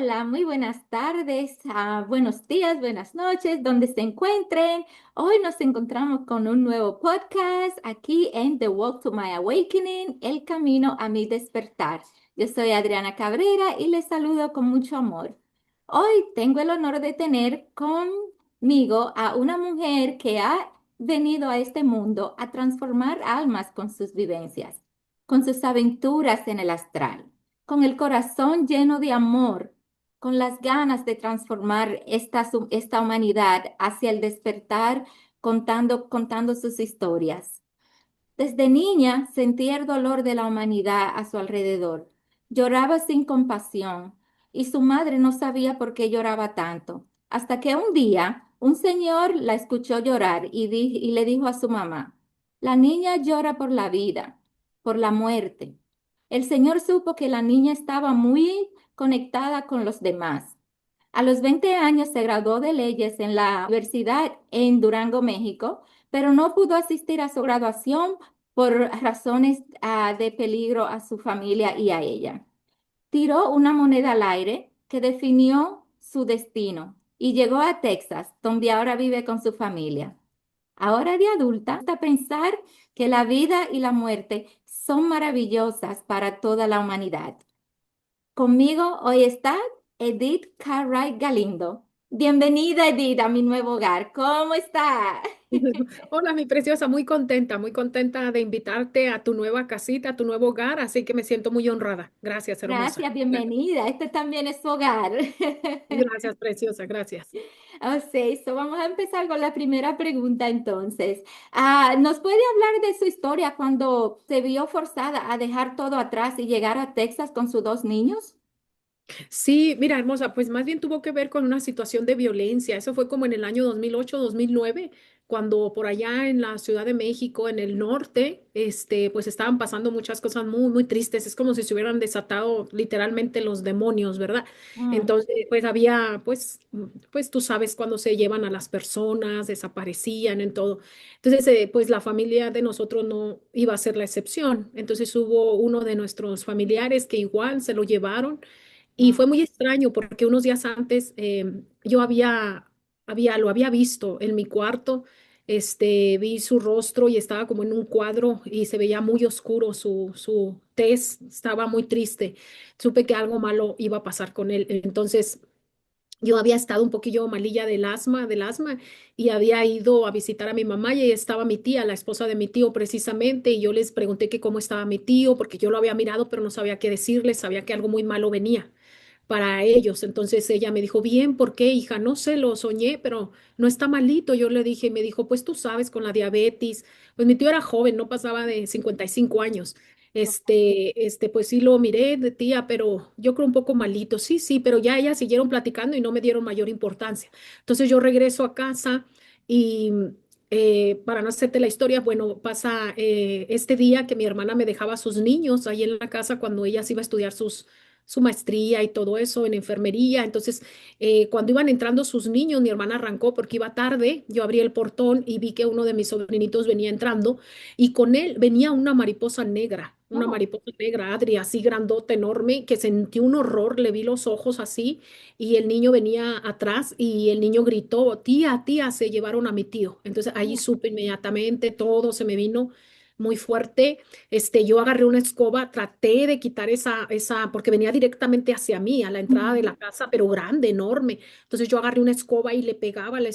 Hola, muy buenas tardes, buenos días, buenas noches, donde se encuentren. Hoy nos encontramos con un nuevo podcast aquí en The Walk to My Awakening, El Camino a mi Despertar. Yo soy Adriana Cabrera y les saludo con mucho amor. Hoy tengo el honor de tener conmigo a una mujer que ha venido a este mundo a transformar almas con sus vivencias, con sus aventuras en el astral, con el corazón lleno de amor, con las ganas de transformar esta humanidad hacia el despertar, contando sus historias. Desde niña sentía el dolor de la humanidad a su alrededor. Lloraba sin compasión y su madre no sabía por qué lloraba tanto. Hasta que un día un señor la escuchó llorar y le dijo a su mamá, la niña llora por la vida, por la muerte. El señor supo que la niña estaba muy conectada con los demás. A los 20 años se graduó de leyes en la universidad en Durango, México, pero no pudo asistir a su graduación por razones de peligro a su familia y a ella. Tiró una moneda al aire que definió su destino y llegó a Texas, donde ahora vive con su familia. Ahora de adulta, hasta pensar que la vida y la muerte son maravillosas para toda la humanidad. Conmigo hoy está Edith Cartwright Galindo. Bienvenida, Edith, a mi nuevo hogar. ¿Cómo está? Hola, mi preciosa, muy contenta de invitarte a tu nueva casita, a tu nuevo hogar, así que me siento muy honrada. Gracias, hermosa. Gracias, bienvenida. Este también es su hogar. Gracias, preciosa, gracias. Vamos a empezar con la primera pregunta entonces. ¿Nos puede hablar de su historia cuando se vio forzada a dejar todo atrás y llegar a Texas con sus dos niños? Sí, mira, hermosa, pues más bien tuvo que ver con una situación de violencia. Eso fue como en el año 2008, 2009, cuando por allá en la Ciudad de México, en el norte, pues estaban pasando muchas cosas muy, muy tristes. Es como si se hubieran desatado literalmente los demonios, ¿verdad? Mm, Entonces, pues había, pues tú sabes, cuando se llevan a las personas, desaparecían en todo. Entonces, pues la familia de nosotros no iba a ser la excepción. Entonces hubo uno de nuestros familiares que igual se lo llevaron. Y mm, fue muy extraño porque unos días antes yo lo había visto en mi cuarto, vi su rostro y estaba como en un cuadro y se veía muy oscuro su tez, estaba muy triste. Supe que algo malo iba a pasar con él. Entonces yo había estado un poquillo malilla del asma y había ido a visitar a mi mamá y ahí estaba mi tía, la esposa de mi tío precisamente, y yo les pregunté que cómo estaba mi tío porque yo lo había mirado pero no sabía qué decirles, sabía que algo muy malo venía para ellos. Entonces ella me dijo, bien, ¿por qué, hija? No sé, lo soñé, pero no está malito. Yo le dije, me dijo, pues tú sabes, con la diabetes, pues mi tío era joven, no pasaba de 55 años. Pues sí lo miré de tía, pero yo creo un poco malito. Sí, sí, pero ya ellas siguieron platicando y no me dieron mayor importancia. Entonces yo regreso a casa y para no hacerte la historia, bueno, pasa este día que mi hermana me dejaba a sus niños ahí en la casa cuando ella se iba a estudiar su maestría y todo eso en enfermería. Entonces, cuando iban entrando sus niños, mi hermana arrancó porque iba tarde. Yo abrí el portón y vi que uno de mis sobrinitos venía entrando y con él venía una oh, mariposa negra, Adri, así grandota, enorme, que sentí un horror, le vi los ojos así y el niño venía atrás y el niño gritó, tía, tía, se llevaron a mi tío. Entonces, ahí oh, supe inmediatamente, todo se me vino muy fuerte. Yo agarré una escoba, traté de quitar porque venía directamente hacia mí, a la entrada de ujú, la casa, pero grande, enorme. Entonces yo agarré una escoba y les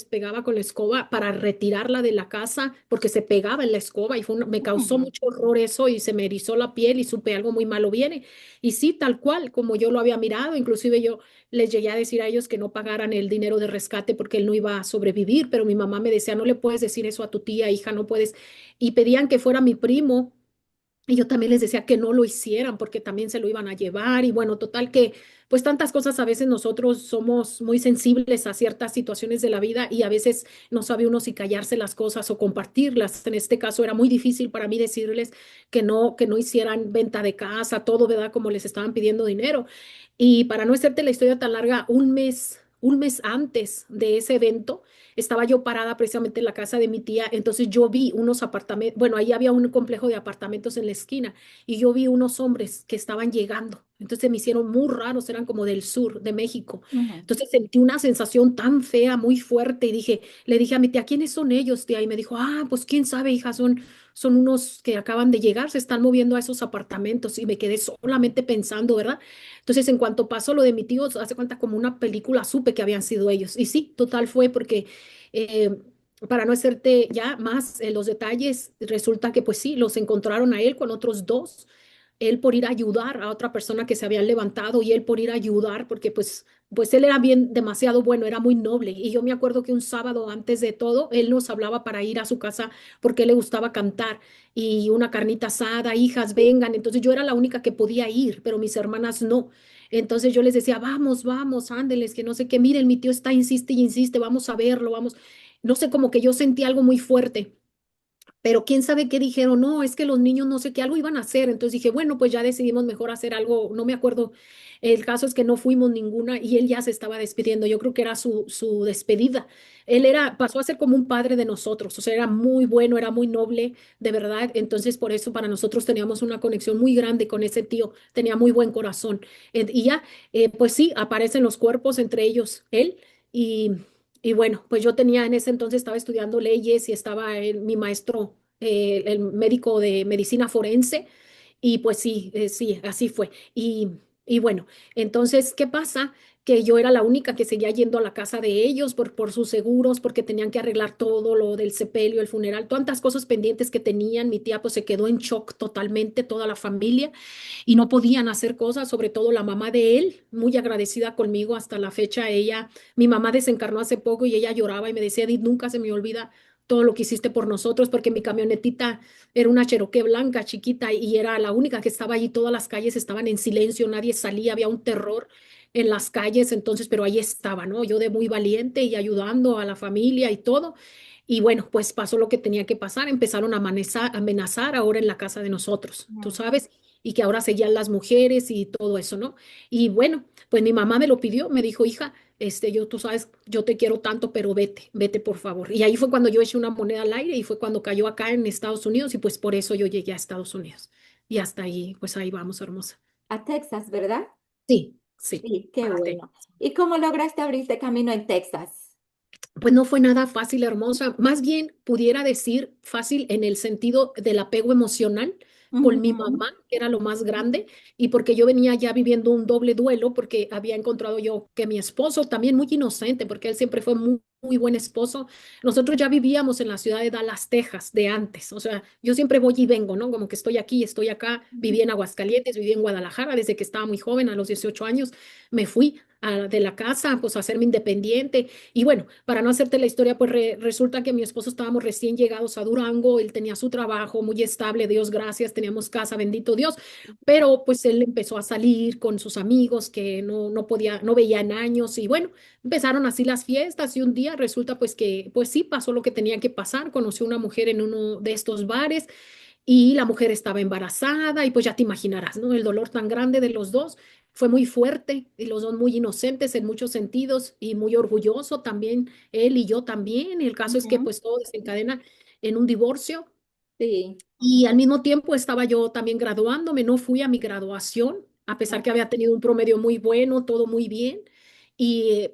pegaba con la escoba para retirarla de la casa, porque se pegaba en la escoba y me causó mm. mucho horror eso y se me erizó la piel y supe algo muy malo viene. Y sí, tal cual, como yo lo había mirado, inclusive yo les llegué a decir a ellos que no pagaran el dinero de rescate porque él no iba a sobrevivir, pero mi mamá me decía, no le puedes decir eso a tu tía, hija, no puedes, y pedían que fuera mi primo. Y yo también les decía que no lo hicieran porque también se lo iban a llevar. Y bueno, total que, pues tantas cosas, a veces nosotros somos muy sensibles a ciertas situaciones de la vida y a veces no sabe uno si callarse las cosas o compartirlas. En este caso era muy difícil para mí decirles que no hicieran venta de casa, todo, ¿verdad? Como les estaban pidiendo dinero. Y para no hacerte la historia tan larga, un mes antes de ese evento, estaba yo parada precisamente en la casa de mi tía, entonces yo vi unos apartamentos, bueno, ahí había un complejo de apartamentos en la esquina y yo vi unos hombres que estaban llegando. Entonces me hicieron muy raros, eran como del sur de México. Ujú. Entonces sentí una sensación tan fea, muy fuerte, y le dije a mi tía, ¿quiénes son ellos, tía? Y me dijo, ah, pues quién sabe, hija, son unos que acaban de llegar, se están moviendo a esos apartamentos. Y me quedé solamente pensando, ¿verdad? Entonces, en cuanto pasó lo de mi tío, hace cuenta como una película, supe que habían sido ellos. Y sí, total fue porque, eh, para no hacerte ya más los detalles, resulta que pues sí, los encontraron a él con otros dos, él por ir a ayudar a otra persona que se había levantado y él por ir a ayudar, porque pues él era bien demasiado bueno, era muy noble. Y yo me acuerdo que un sábado antes de todo, él nos hablaba para ir a su casa porque le gustaba cantar y una carnita asada, hijas, vengan. Entonces yo era la única que podía ir, pero mis hermanas no. Entonces yo les decía, vamos, vamos, ándeles, que no sé qué, miren, mi tío está, insiste y insiste, vamos a verlo, vamos. No sé, como que yo sentí algo muy fuerte. Pero quién sabe qué dijeron, no, es que los niños no sé qué, algo iban a hacer. Entonces dije, bueno, pues ya decidimos mejor hacer algo, no me acuerdo. El caso es que no fuimos ninguna y él ya se estaba despidiendo. Yo creo que era su despedida. Él pasó a ser como un padre de nosotros, o sea, era muy bueno, era muy noble, de verdad. Entonces, por eso para nosotros teníamos una conexión muy grande con ese tío, tenía muy buen corazón. Y ya, pues sí, aparecen los cuerpos, entre ellos él. Y y bueno, pues yo tenía en ese entonces, estaba estudiando leyes y estaba mi maestro, el médico de medicina forense, y pues sí, sí, así fue. Y bueno, entonces, ¿qué pasa? Que yo era la única que seguía yendo a la casa de ellos por sus seguros, porque tenían que arreglar todo lo del sepelio, el funeral, tantas cosas pendientes que tenían. Mi tía pues se quedó en shock totalmente, toda la familia, y no podían hacer cosas, sobre todo la mamá de él, muy agradecida conmigo hasta la fecha. Mi mamá desencarnó hace poco y ella lloraba y me decía, Edith, nunca se me olvida todo lo que hiciste por nosotros, porque mi camionetita era una Cherokee blanca, chiquita, y era la única que estaba allí. Todas las calles estaban en silencio, nadie salía, había un terror en las calles. Entonces, pero ahí estaba, ¿no? Yo de muy valiente y ayudando a la familia y todo. Y bueno, pues pasó lo que tenía que pasar, empezaron a amenazar ahora en la casa de nosotros, tú Ujú. sabes, y que ahora seguían las mujeres y todo eso, ¿no? Y bueno, pues mi mamá me lo pidió, me dijo, hija, tú sabes, yo te quiero tanto, pero vete, vete por favor. Y ahí fue cuando yo eché una moneda al aire y fue cuando cayó acá en Estados Unidos, y pues por eso yo llegué a Estados Unidos. Y hasta ahí, pues ahí vamos, hermosa. A Texas, ¿verdad? Sí, sí, Sí, qué para bueno. ¿Y cómo lograste abrirte camino en Texas? Pues no fue nada fácil, hermosa. Más bien pudiera decir fácil en el sentido del apego emocional con mi Ujú. mamá, que era lo más grande, y porque yo venía ya viviendo un doble duelo, porque había encontrado yo que mi esposo, también muy inocente, porque él siempre fue muy, muy buen esposo. Nosotros ya vivíamos en la ciudad de Dallas, Texas, de antes. O sea, yo siempre voy y vengo, ¿no? Como que estoy aquí, estoy acá, viví en Aguascalientes, viví en Guadalajara desde que estaba muy joven, a los 18 años, me fui de la casa, pues a hacerme independiente. Y bueno, para no hacerte la historia, pues resulta que mi esposo estábamos recién llegados a Durango, él tenía su trabajo muy estable, Dios gracias, teníamos casa, bendito Dios, pero pues él empezó a salir con sus amigos que no podía, no veía en años. Y bueno, empezaron así las fiestas, y un día resulta pues que, pues sí, pasó lo que tenía que pasar, conoció una mujer en uno de estos bares y la mujer estaba embarazada, y pues ya te imaginarás, ¿no? El dolor tan grande de los dos fue muy fuerte, y los dos muy inocentes en muchos sentidos y muy orgulloso también, él y yo también. Y el caso es que Ujú. pues todo desencadena en un divorcio. Sí. Y al mismo tiempo estaba yo también graduándome, no fui a mi graduación, a pesar que había tenido un promedio muy bueno, todo muy bien. Y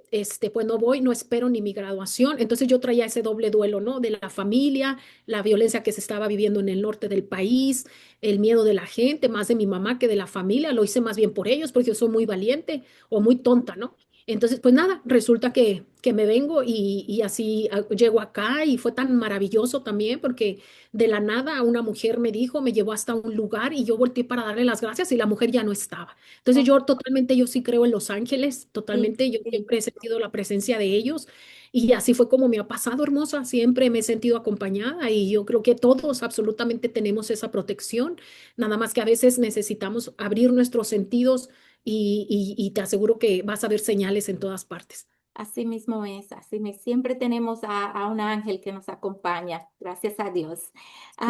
pues no voy, no espero ni mi graduación. Entonces yo traía ese doble duelo, ¿no? De la familia, la violencia que se estaba viviendo en el norte del país, el miedo de la gente, más de mi mamá que de la familia. Lo hice más bien por ellos, porque yo soy muy valiente o muy tonta, ¿no? Entonces, pues nada, resulta que me vengo y así llego acá, y fue tan maravilloso también porque de la nada una mujer me dijo, me llevó hasta un lugar y yo volteé para darle las gracias y la mujer ya no estaba. Entonces Oh, yo totalmente, yo sí creo en los ángeles, sí, totalmente, yo sí. siempre he sentido la presencia de ellos, y así fue como me ha pasado, hermosa, siempre me he sentido acompañada, y yo creo que todos absolutamente tenemos esa protección, nada más que a veces necesitamos abrir nuestros sentidos, y te aseguro que vas a ver señales en todas partes. Así mismo es, siempre tenemos a un ángel que nos acompaña, gracias a Dios. Sí.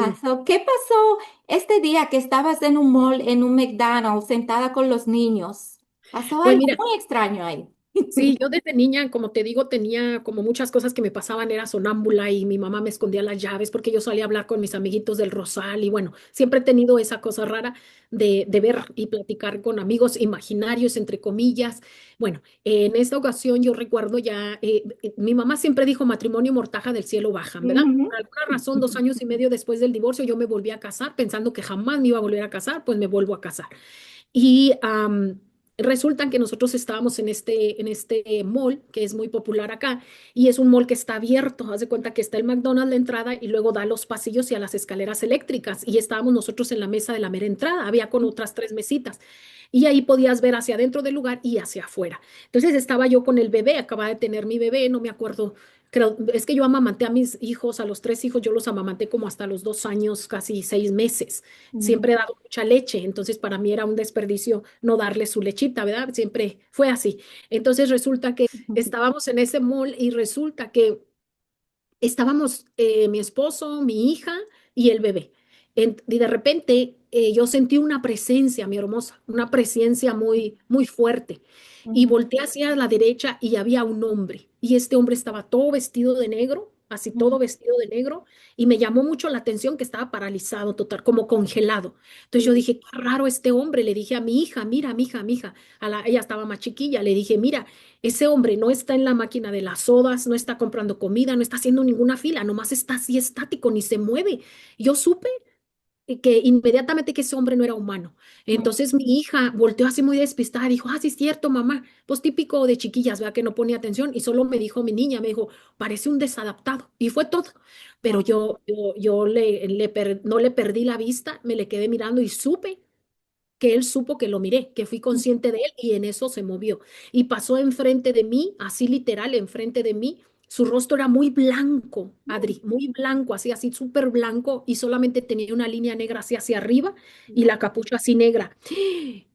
¿Qué pasó este día que estabas en un mall, en un McDonald's, sentada con los niños? Pasó Pues algo mira, muy extraño ahí. Sí, yo desde niña, como te digo, tenía como muchas cosas que me pasaban, era sonámbula y mi mamá me escondía las llaves porque yo salía a hablar con mis amiguitos del Rosal y bueno, siempre he tenido esa cosa rara de ver y platicar con amigos imaginarios, entre comillas. Bueno, en esta ocasión yo recuerdo ya, mi mamá siempre dijo matrimonio mortaja del cielo bajan, ¿verdad? Ujú. Por alguna razón, 2 años y medio después del divorcio, yo me volví a casar pensando que jamás me iba a volver a casar, pues me vuelvo a casar. Y resulta que nosotros estábamos en este mall, que es muy popular acá, y es un mall que está abierto. Haz de cuenta que está el McDonald's, la entrada, y luego da a los pasillos y a las escaleras eléctricas. Y estábamos nosotros en la mesa de la mera entrada, había con otras 3 mesitas. Y ahí podías ver hacia adentro del lugar y hacia afuera. Entonces estaba yo con el bebé, acababa de tener mi bebé, no me acuerdo. Creo, es que yo amamanté a mis hijos, a los 3 hijos, yo los amamanté como hasta los 2 años, casi 6 meses. Ujú. Siempre he dado mucha leche, entonces para mí era un desperdicio no darle su lechita, ¿verdad? Siempre fue así. Entonces resulta que estábamos en ese mall y resulta que estábamos mi esposo, mi hija y el bebé. Y de repente yo sentí una presencia, mi hermosa, una presencia muy, muy fuerte. Y Ujú. volteé hacia la derecha y había un hombre. Y este hombre estaba todo vestido de negro, así Ujú. todo vestido de negro. Y me llamó mucho la atención que estaba paralizado, total, como congelado. Entonces yo dije, qué raro este hombre. Le dije a mi hija, mira, mi hija, mi hija. Ella estaba más chiquilla. Le dije, mira, ese hombre no está en la máquina de las sodas, no está comprando comida, no está haciendo ninguna fila, nomás está así estático, ni se mueve. Yo supe que inmediatamente que ese hombre no era humano. Entonces mi hija volteó así muy despistada, dijo, sí es cierto, mamá. Pues típico de chiquillas, vea que no ponía atención y solo me dijo mi niña, me dijo, parece un desadaptado. Y fue todo. Pero Wow. yo no le perdí la vista, me le quedé mirando y supe que él supo que lo miré, que fui consciente de él y en eso se movió. Y pasó enfrente de mí, así literal, enfrente de mí. Su rostro era muy blanco, Adri, muy blanco, así, así, súper blanco y solamente tenía una línea negra así hacia arriba y la capucha así negra.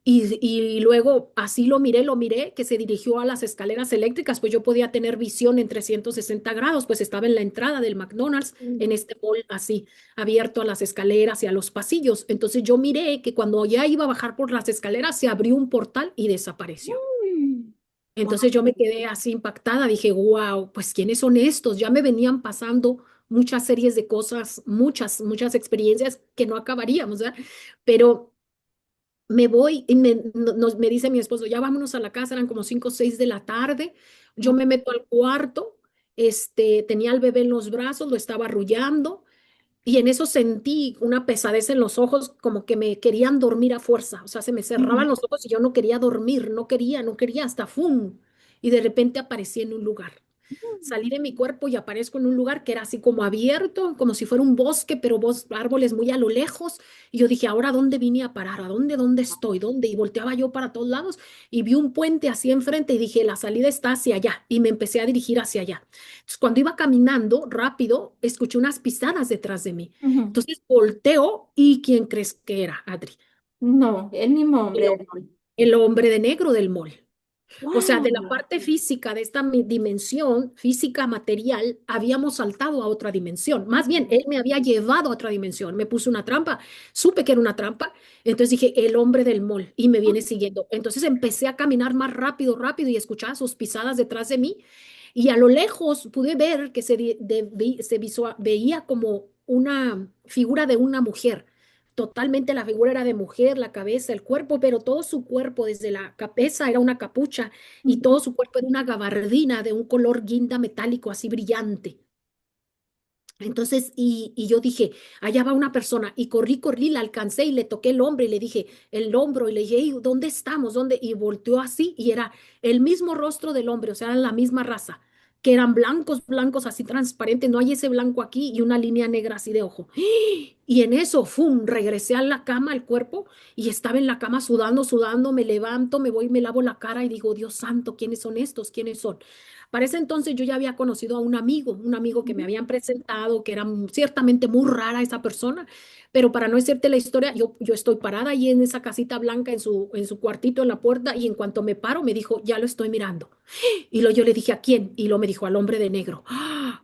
Y luego así lo miré, que se dirigió a las escaleras eléctricas, pues yo podía tener visión en 360 grados, pues estaba en la entrada del McDonald's, en este mall así abierto a las escaleras y a los pasillos. Entonces yo miré que cuando ya iba a bajar por las escaleras se abrió un portal y desapareció. Entonces yo me quedé así impactada, dije, wow, pues ¿quiénes son estos? Ya me venían pasando muchas series de cosas, muchas, muchas experiencias que no acabaríamos, ¿verdad? Pero me voy y me dice mi esposo, ya vámonos a la casa, eran como 5 o 6 de la tarde. Yo me meto al cuarto, tenía al bebé en los brazos, lo estaba arrullando. Y en eso sentí una pesadez en los ojos, como que me querían dormir a fuerza. O sea, se me cerraban los ojos y yo no quería dormir, no quería, no quería, hasta ¡fum! Y de repente aparecí en un lugar. Salí de mi cuerpo y aparezco en un lugar que era así como abierto, como si fuera un bosque, pero árboles muy a lo lejos. Y yo dije, ¿ahora dónde vine a parar? ¿A dónde estoy? ¿Dónde? Y volteaba yo para todos lados y vi un puente así enfrente y dije, la salida está hacia allá. Y me empecé a dirigir hacia allá. Entonces, cuando iba caminando rápido, escuché unas pisadas detrás de mí. Ujú. Entonces volteo y ¿quién crees que era, Adri? No, el mismo El, hombre ho- del mall. el hombre de negro del mall. O sea, de la Wow. parte física de esta dimensión, física material, habíamos saltado a otra dimensión. Más bien, él me había llevado a otra dimensión. Me puso una trampa, supe que era una trampa. Entonces dije, el hombre del mall, y me viene siguiendo. Entonces empecé a caminar más rápido, rápido, y escuchaba sus pisadas detrás de mí. Y a lo lejos pude ver que veía como una figura de una mujer. Totalmente la figura era de mujer, la cabeza, el cuerpo, pero todo su cuerpo, desde la cabeza era una capucha y todo su cuerpo era una gabardina de un color guinda metálico así brillante. Entonces, y yo dije, allá va una persona, y corrí, corrí, la alcancé y le toqué el hombro y le dije, el hombro, y le dije, "Ey, ¿dónde estamos? ¿Dónde?" Y volteó así, y era el mismo rostro del hombre, o sea, eran la misma raza, que eran blancos, blancos, así transparentes, no hay ese blanco aquí, y una línea negra así de ojo. Y en eso, ¡fum!, regresé a la cama, al cuerpo, y estaba en la cama sudando, sudando, me levanto, me voy, me lavo la cara y digo, Dios santo, ¿quiénes son estos? ¿Quiénes son? Para ese entonces yo ya había conocido a un amigo que me habían presentado, que era ciertamente muy rara esa persona, pero para no decirte la historia, yo estoy parada ahí en esa casita blanca, en su cuartito, en la puerta, y en cuanto me paro, me dijo, ya lo estoy mirando. Y yo le dije, ¿a quién? Y lo me dijo, al hombre de negro.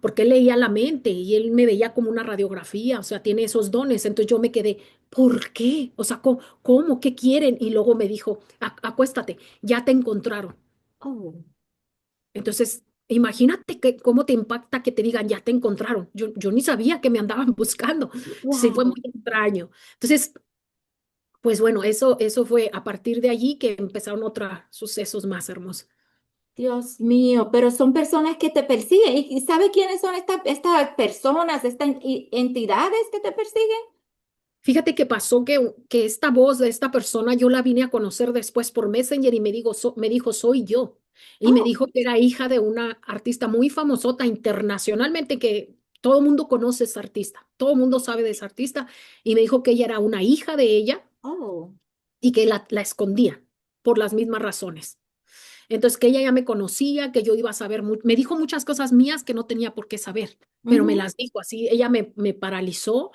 Porque él leía la mente y él me veía como una radiografía, o sea, tiene esos dones. Entonces yo me quedé, ¿por qué? O sea, ¿cómo? ¿Qué quieren? Y luego me dijo, Acuéstate, ya te encontraron." Oh. Entonces, imagínate cómo te impacta que te digan, ya te encontraron. Yo ni sabía que me andaban buscando. Sí, fue muy Wow, extraño. Entonces, pues bueno, eso fue a partir de allí que empezaron otros sucesos más hermosos. Dios mío, pero son personas que te persiguen. ¿Y sabe quiénes son estas personas, estas entidades que te persiguen? Fíjate que pasó que esta voz de esta persona yo la vine a conocer después por Messenger y me dijo, soy yo. Y me Oh, dijo que era hija de una artista muy famosota internacionalmente, que todo el mundo conoce a esa artista, todo el mundo sabe de esa artista. Y me dijo que ella era una hija de ella oh. y que la escondía por las mismas razones. Entonces, que ella ya me conocía, que yo iba a saber, me dijo muchas cosas mías que no tenía por qué saber, pero me Ujú, las dijo así. Ella me paralizó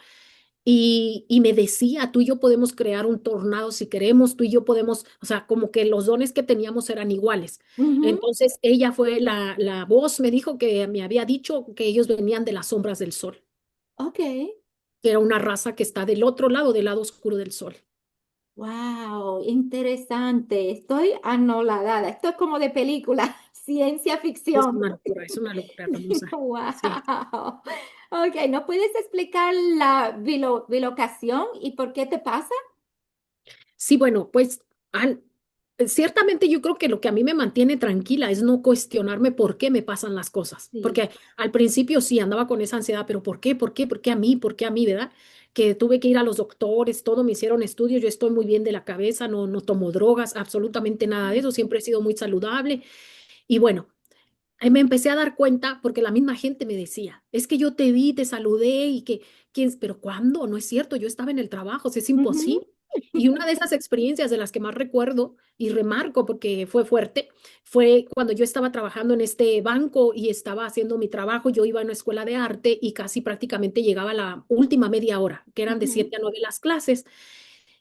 y me decía, tú y yo podemos crear un tornado si queremos, tú y yo podemos, o sea, como que los dones que teníamos eran iguales. ujú. Entonces, ella fue la voz, me dijo que me había dicho que ellos venían de las sombras del sol, Ok. que era una raza que está del otro lado, del lado oscuro del sol. Wow, interesante. Estoy anonadada. Esto es como de película, ciencia ficción. Es una locura hermosa. Sí. Wow. Ok, ¿no puedes explicar la bilocación y por qué te pasa? Sí, bueno, pues ciertamente yo creo que lo que a mí me mantiene tranquila es no cuestionarme por qué me pasan las cosas, Sí. porque al principio sí andaba con esa ansiedad, pero ¿por qué? ¿Por qué? ¿Por qué a mí? ¿Por qué a mí? ¿Verdad? Que tuve que ir a los doctores, todo me hicieron estudios, yo estoy muy bien de la cabeza, no tomo drogas, absolutamente nada de eso, siempre he sido muy saludable y bueno. Ahí me empecé a dar cuenta porque la misma gente me decía, es que yo te vi, te saludé y que, ¿quién? Pero ¿cuándo? No es cierto, yo estaba en el trabajo, o sea, es Ujú, imposible. Y una de esas experiencias de las que más recuerdo y remarco porque fue fuerte, fue cuando yo estaba trabajando en este banco y estaba haciendo mi trabajo, yo iba a una escuela de arte y casi prácticamente llegaba a la última media hora, que eran de ujú, 7 a 9 las clases.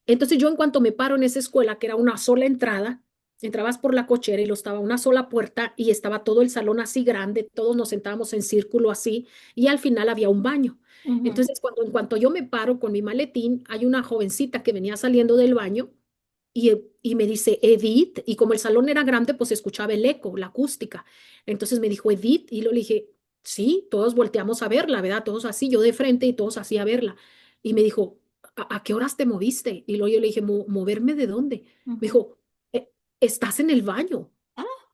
Entonces yo en cuanto me paro en esa escuela, que era una sola entrada, entrabas por la cochera y lo estaba una sola puerta y estaba todo el salón así grande, todos nos sentábamos en círculo así y al final había un baño. ujú, Entonces en cuanto yo me paro con mi maletín, hay una jovencita que venía saliendo del baño y me dice, Edith, y como el salón era grande, pues escuchaba el eco, la acústica. Entonces me dijo, Edith, y yo le dije, sí, todos volteamos a verla, ¿verdad? Todos así, yo de frente y todos así a verla. Y me dijo, ¿a qué horas te moviste? Y luego yo le dije, ¿Moverme de dónde? Me ujú. dijo, Estás en el baño, Ah,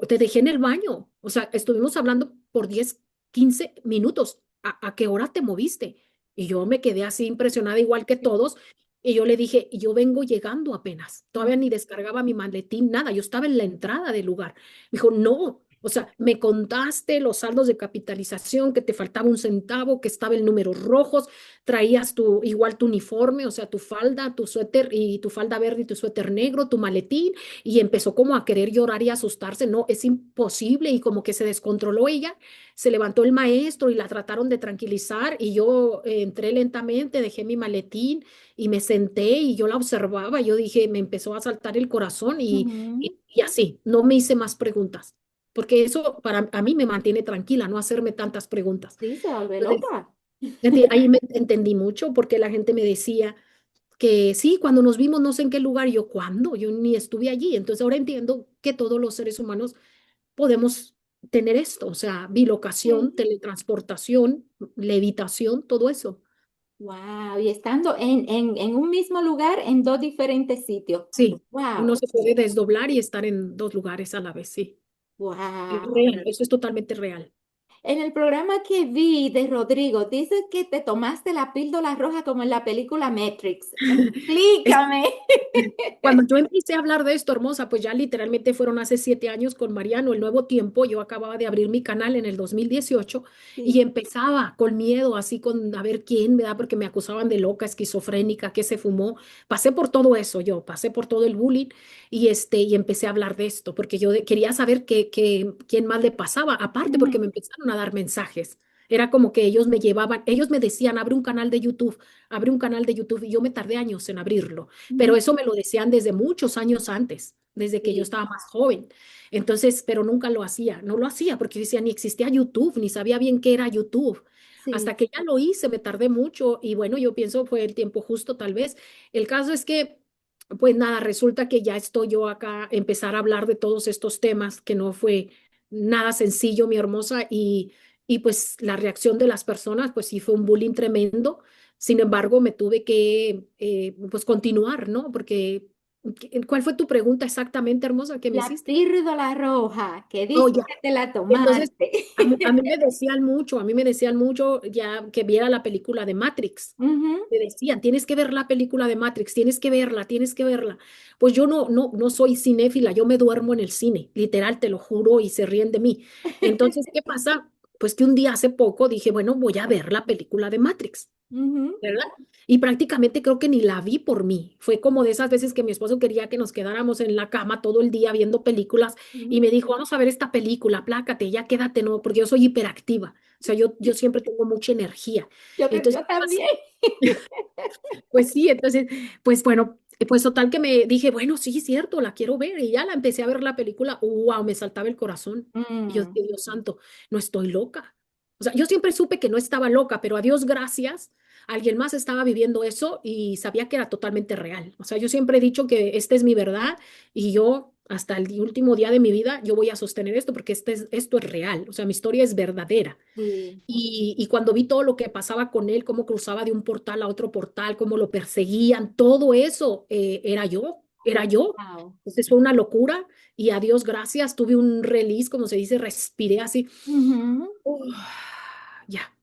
te dejé en el baño. O sea, estuvimos hablando por 10 15 minutos. ¿A qué hora te moviste? Y yo me quedé así impresionada, igual que sí. todos. Y yo le dije, yo vengo llegando apenas. Ujú, Todavía ni descargaba mi maletín, nada. Yo estaba en la entrada del lugar. Me dijo, no. O sea, me contaste los saldos de capitalización, que te faltaba un centavo, que estaba el número rojos, traías igual tu uniforme, o sea, tu falda, tu suéter y tu falda verde y tu suéter negro, tu maletín y empezó como a querer llorar y asustarse, no, es imposible y como que se descontroló ella, se levantó el maestro y la trataron de tranquilizar y yo entré lentamente, dejé mi maletín y me senté y yo la observaba, yo dije, me empezó a saltar el corazón ujú. y así, no me hice más preguntas, porque eso para a mí me mantiene tranquila, no hacerme tantas preguntas. Sí, se vuelve Entonces, loca. ahí me entendí mucho porque la gente me decía, que sí, cuando nos vimos no sé en qué lugar, y yo, ¿cuándo? Yo ni estuve allí. Entonces ahora entiendo que todos los seres humanos podemos tener esto, o sea, bilocación, Sí. teletransportación, levitación, todo eso. Wow, y estando en un mismo lugar en dos diferentes sitios. Sí, uno Wow, se puede desdoblar y estar en dos lugares a la vez, sí. Es wow. real, eso es totalmente real. En el programa que vi de Rodrigo, dices que te tomaste la píldora roja como en la película Matrix. Explícame. Cuando yo empecé a hablar de esto, hermosa, pues ya literalmente fueron hace 7 años con Mariano, el nuevo tiempo. Yo acababa de abrir mi canal en el 2018 y Sí. empezaba con miedo, así con a ver quién, ¿verdad? Porque me acusaban de loca, esquizofrénica, que se fumó. Pasé por todo eso, yo pasé por todo el bullying y empecé a hablar de esto, porque yo quería saber quién más le pasaba, aparte porque Ujú, me empezaron a dar mensajes. Era como que ellos me llevaban, ellos me decían, abre un canal de YouTube y yo me tardé años en abrirlo, pero ujú. eso me lo decían desde muchos años antes, desde que yo Sí, estaba más joven. Entonces, pero nunca lo hacía, no lo hacía porque decía, ni existía YouTube, ni sabía bien qué era YouTube. sí. Hasta que ya lo hice, me tardé mucho y bueno, yo pienso fue el tiempo justo tal vez. El caso es que, pues nada, resulta que ya estoy yo acá, empezar a hablar de todos estos temas que no fue nada sencillo, mi hermosa, y pues la reacción de las personas, pues sí fue un bullying tremendo. Sin embargo, me tuve que pues continuar, ¿no? Porque, ¿cuál fue tu pregunta exactamente, hermosa, que me La hiciste? píldora roja, que Oh, dice ya. que te la Entonces, tomaste. a mí me decían mucho ya que viera la película de Matrix. Ujú. Me decían, tienes que ver la película de Matrix, tienes que verla, tienes que verla. Pues yo no soy cinéfila, yo me duermo en el cine, literal, te lo juro, y se ríen de mí. Entonces, ¿qué pasa? Pues que un día hace poco dije, bueno, voy a ver la película de Matrix. Ujú. ¿Verdad? Y prácticamente creo que ni la vi por mí. Fue como de esas veces que mi esposo quería que nos quedáramos en la cama todo el día viendo películas y Ujú. me dijo, vamos a ver esta película, aplácate, ya quédate, no, porque yo soy hiperactiva. O sea, yo siempre tengo mucha energía. Entonces, Yo también. pues sí, entonces, pues bueno, pues total que me dije, bueno, sí, cierto, la quiero ver. Y ya la empecé a ver la película, wow, me saltaba el corazón. Y yo Mm, dije, Dios santo, no estoy loca. O sea, yo siempre supe que no estaba loca, pero a Dios gracias, alguien más estaba viviendo eso y sabía que era totalmente real. O sea, yo siempre he dicho que esta es mi verdad y yo hasta el último día de mi vida, yo voy a sostener esto porque esto es real. O sea, mi historia es verdadera. sí. Y cuando vi todo lo que pasaba con él, cómo cruzaba de un portal a otro portal, cómo lo perseguían, todo eso era yo, era yo. Wow. Entonces fue una locura y a Dios gracias, tuve un release, como se dice, respiré así. Ujú. Uf, ya,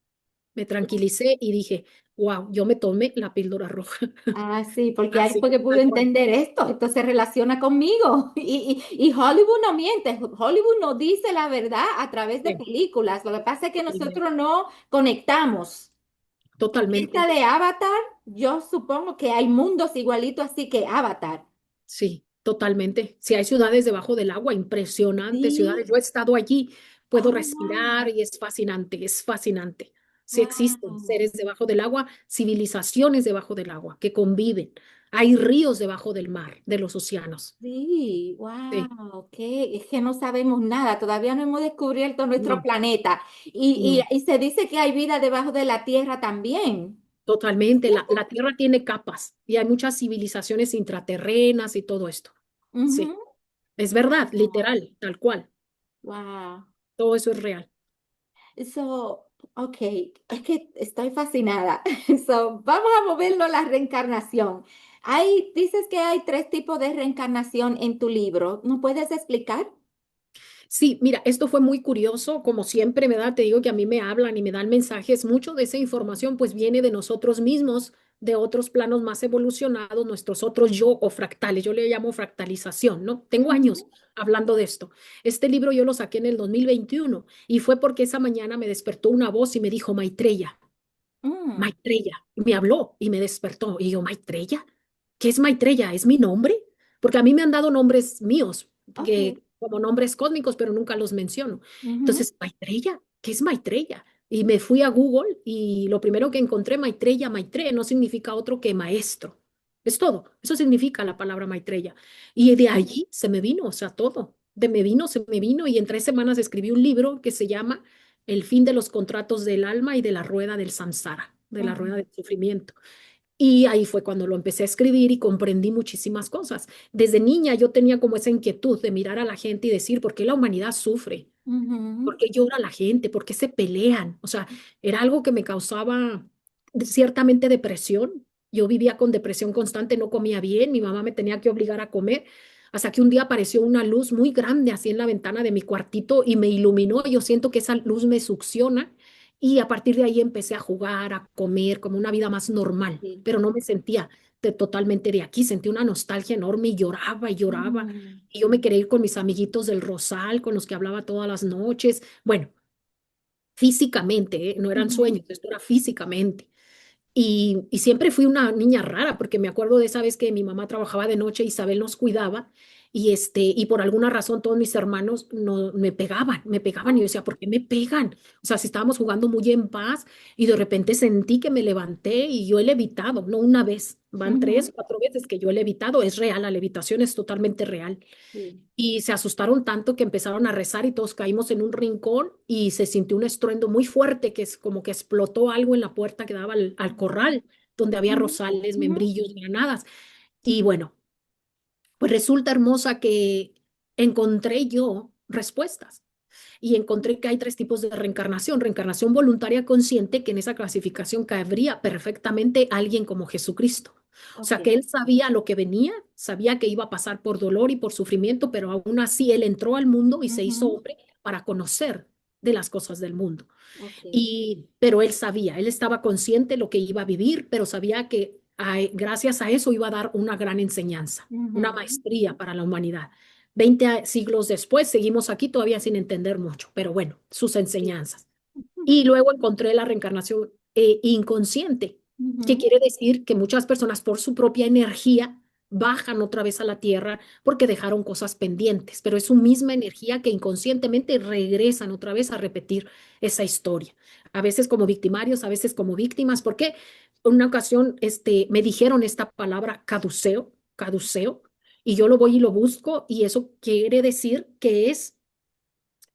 me tranquilicé y dije, wow, yo me tomé la píldora roja. Ah, sí, porque ahí Así, fue que pude tal cual. entender esto se relaciona conmigo. Y Hollywood no miente, Hollywood no dice la verdad a través de Sí, películas. Lo que pasa es que totalmente. nosotros no conectamos. Y esta Totalmente. de Avatar, yo supongo que hay mundos igualitos así que Avatar. Sí, totalmente. Si hay ciudades debajo del agua, impresionantes ciudades. Sí, Yo he estado allí, puedo oh, wow, respirar y es fascinante, es fascinante. Sí existen wow. seres debajo del agua, civilizaciones debajo del agua que conviven. Hay ríos debajo del mar, de los océanos. Sí, Sí, wow, qué, es que no sabemos nada, todavía no hemos descubierto nuestro no, planeta no, y se dice que hay vida debajo de la Tierra también. totalmente. La Tierra tiene capas y hay muchas civilizaciones intraterrenas y todo esto. Ujú. Sí, es verdad, literal, tal cual. Wow. Todo eso es real. So, ok, es que estoy fascinada. So, vamos a moverlo a la reencarnación. Dices que hay tres tipos de reencarnación en tu libro. ¿No puedes explicar? Sí, mira, esto fue muy curioso, como siempre, ¿verdad? Te digo que a mí me hablan y me dan mensajes, mucho de esa información pues viene de nosotros mismos, de otros planos más evolucionados, nuestros otros yo o fractales, yo le llamo fractalización, ¿no? Tengo años Ujú. hablando de esto. Este libro yo lo saqué en el 2021 y fue porque esa mañana me despertó una voz y me dijo, Maitreya, Mm, Maitreya, y me habló y me despertó y yo, Maitreya, ¿qué es Maitreya? ¿Es mi nombre? Porque a mí me han dado nombres míos, ok. que como nombres cósmicos, pero nunca los menciono. Ujú. Entonces, Maitreya, ¿qué es Maitreya? Y me fui a Google y lo primero que encontré, Maitreya, Maitreya, no significa otro que maestro. Es todo. Eso significa la palabra Maitreya. Y de allí se me vino, o sea, todo. De me vino, se me vino y en 3 semanas escribí un libro que se llama El fin de los contratos del alma y de la rueda del samsara, de la rueda Ujú. del sufrimiento. Y ahí fue cuando lo empecé a escribir y comprendí muchísimas cosas. Desde niña yo tenía como esa inquietud de mirar a la gente y decir, ¿por qué la humanidad sufre? ¿Por Ujú. qué llora la gente? ¿Por qué se pelean? O sea, era algo que me causaba ciertamente depresión. Yo vivía con depresión constante, no comía bien, mi mamá me tenía que obligar a comer, hasta que un día apareció una luz muy grande así en la ventana de mi cuartito y me iluminó. Y yo siento que esa luz me succiona y a partir de ahí empecé a jugar, a comer, como una vida más normal, Sí. pero no me sentía totalmente de aquí, sentí una nostalgia enorme y lloraba y lloraba. Mm. Y yo me quería ir con mis amiguitos del Rosal, con los que hablaba todas las noches. Bueno, físicamente, ¿eh? No eran Ujú. sueños, esto era físicamente. Y siempre fui una niña rara, porque me acuerdo de esa vez que mi mamá trabajaba de noche, Isabel nos cuidaba, y por alguna razón todos mis hermanos no, me pegaban, y yo Oh. decía, ¿por qué me pegan? O sea, si estábamos jugando muy en paz, y de repente sentí que me levanté y yo he levitado, no una vez, van Ujú. 3, 4 veces que yo he levitado, es real, la levitación es totalmente real. Sí. Y se asustaron tanto que empezaron a rezar y todos caímos en un rincón y se sintió un estruendo muy fuerte que es como que explotó algo en la puerta que daba al corral, donde había Ujú. rosales, Ujú. membrillos, granadas. Y bueno, pues resulta hermosa que encontré yo respuestas. y encontré que hay tres tipos de reencarnación. Reencarnación voluntaria consciente, que en esa clasificación cabría perfectamente alguien como Jesucristo. O Ok. sea, que él sabía lo que venía, sabía que iba a pasar por dolor y por sufrimiento, pero aún así él entró al mundo y se hizo Ujú. hombre para conocer de las cosas del mundo. Ok. Pero él sabía, él estaba consciente de lo que iba a vivir, pero sabía que gracias a eso iba a dar una gran enseñanza, una Ujú. maestría para la humanidad. 20 siglos después seguimos aquí todavía sin entender mucho, pero bueno, sus Sí. enseñanzas. Y luego encontré la reencarnación inconsciente, que Ujú. quiere decir que muchas personas por su propia energía bajan otra vez a la tierra porque dejaron cosas pendientes, pero es su misma energía que inconscientemente regresan otra vez a repetir esa historia. A veces como victimarios, a veces como víctimas, porque en una ocasión me dijeron esta palabra caduceo, caduceo, y yo lo voy y lo busco y eso quiere decir que es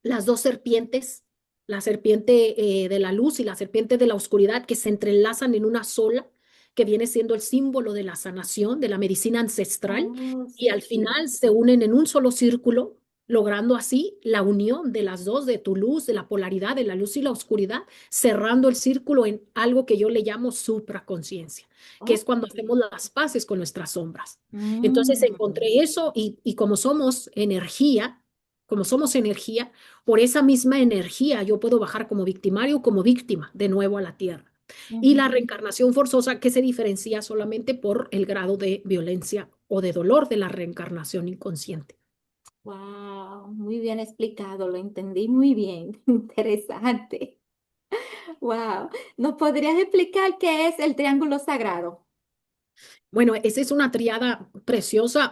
las dos serpientes, la serpiente de la luz y la serpiente de la oscuridad, que se entrelazan en una sola, que viene siendo el símbolo de la sanación, de la medicina ancestral, Oh, y sí, al sí. final se unen en un solo círculo, logrando así la unión de las dos, de tu luz, de la polaridad, de la luz y la oscuridad, cerrando el círculo en algo que yo le llamo supraconciencia, que es Ok. cuando hacemos las paces con nuestras sombras. Entonces Mm. encontré eso y como somos energía, por esa misma energía yo puedo bajar como victimario o como víctima de nuevo a la tierra. Y la Ujú. reencarnación forzosa que se diferencia solamente por el grado de violencia o de dolor de la reencarnación inconsciente. Wow, muy bien explicado, lo entendí muy bien. Interesante. Wow. ¿Nos podrías explicar qué es el triángulo sagrado? Bueno, esa es una triada preciosa.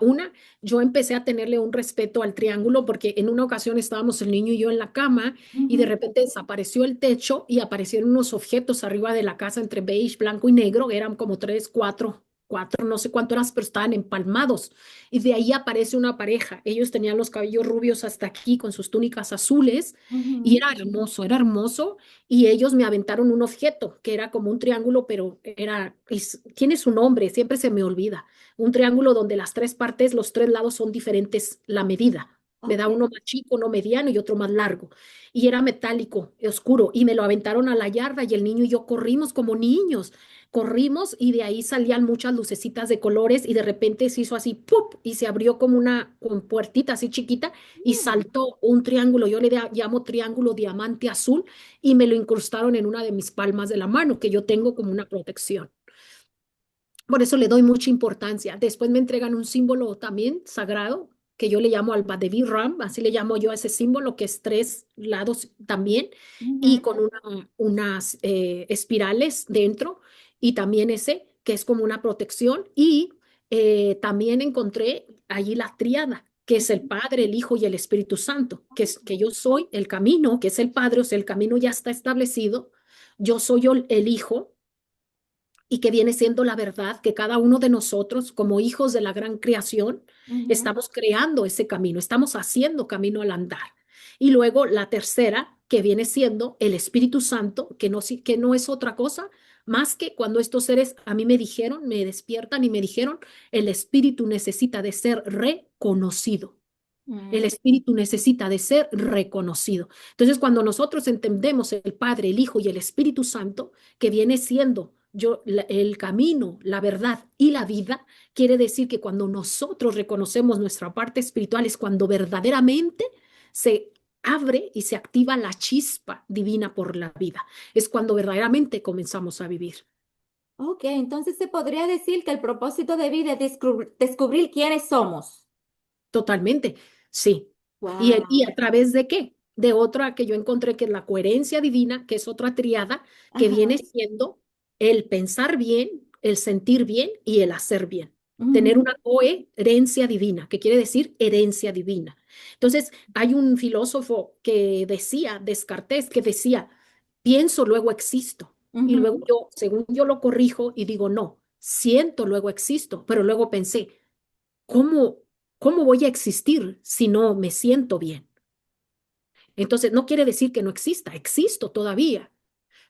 Yo empecé a tenerle un respeto al triángulo porque en una ocasión estábamos el niño y yo en la cama y de Ujú. repente desapareció el techo y aparecieron unos objetos arriba de la casa entre beige, blanco y negro. Eran como tres, cuatro, no sé cuánto eran, pero estaban empalmados. Y de ahí aparece una pareja. Ellos tenían los cabellos rubios hasta aquí con sus túnicas azules y Ujú. era hermoso, era hermoso y ellos me aventaron un objeto que era como un triángulo, pero tiene su nombre, siempre se me olvida. Un triángulo donde las tres partes, los tres lados son diferentes la medida. Me Ok. da uno más chico, uno mediano y otro más largo. Y era metálico, oscuro, y me lo aventaron a la yarda y el niño y yo corrimos como niños. Corrimos y de ahí salían muchas lucecitas de colores y de repente se hizo así, ¡pup! Y se abrió como una con puertita así chiquita y Mm. saltó un triángulo. Yo llamo triángulo diamante azul y me lo incrustaron en una de mis palmas de la mano, que yo tengo como una protección. Por eso le doy mucha importancia. Después me entregan un símbolo también sagrado, que yo le llamo al Badevi Ram, así le llamo yo a ese símbolo, que es tres lados también, y Ujú. con unas espirales dentro, y también ese, que es como una protección. Y también encontré allí la tríada, que es el Padre, el Hijo y el Espíritu Santo, que yo soy el camino, que es el Padre, o sea, el camino ya está establecido. Yo soy el Hijo y que viene siendo la verdad que cada uno de nosotros, como hijos de la gran creación, Ujú. estamos creando ese camino, estamos haciendo camino al andar. Y luego la tercera, que viene siendo el Espíritu Santo, que no es otra cosa más que cuando estos seres a mí me dijeron, me despiertan y me dijeron, el Espíritu necesita de ser reconocido. El Mm. Espíritu necesita de ser reconocido. Entonces, cuando nosotros entendemos el Padre, el Hijo y el Espíritu Santo, que viene siendo el camino, la verdad y la vida, quiere decir que cuando nosotros reconocemos nuestra parte espiritual es cuando verdaderamente se abre y se activa la chispa divina por la vida. Es cuando verdaderamente comenzamos a vivir. Ok, entonces se podría decir que el propósito de vida es descubrir quiénes somos. Totalmente, sí. ¿Y Wow. a través de qué? De otra que yo encontré que es la coherencia divina, que es otra triada, que viene Ajá. siendo el pensar bien, el sentir bien y el hacer bien. Tener Ujú. una coherencia divina, que quiere decir herencia divina. Entonces, hay un filósofo que decía, Descartes, que decía, pienso, luego existo. Y luego Ujú. yo, según yo lo corrijo y digo, no, siento, luego existo, pero luego pensé, ¿cómo, cómo voy a existir si no me siento bien? Entonces, no quiere decir que no exista, existo todavía.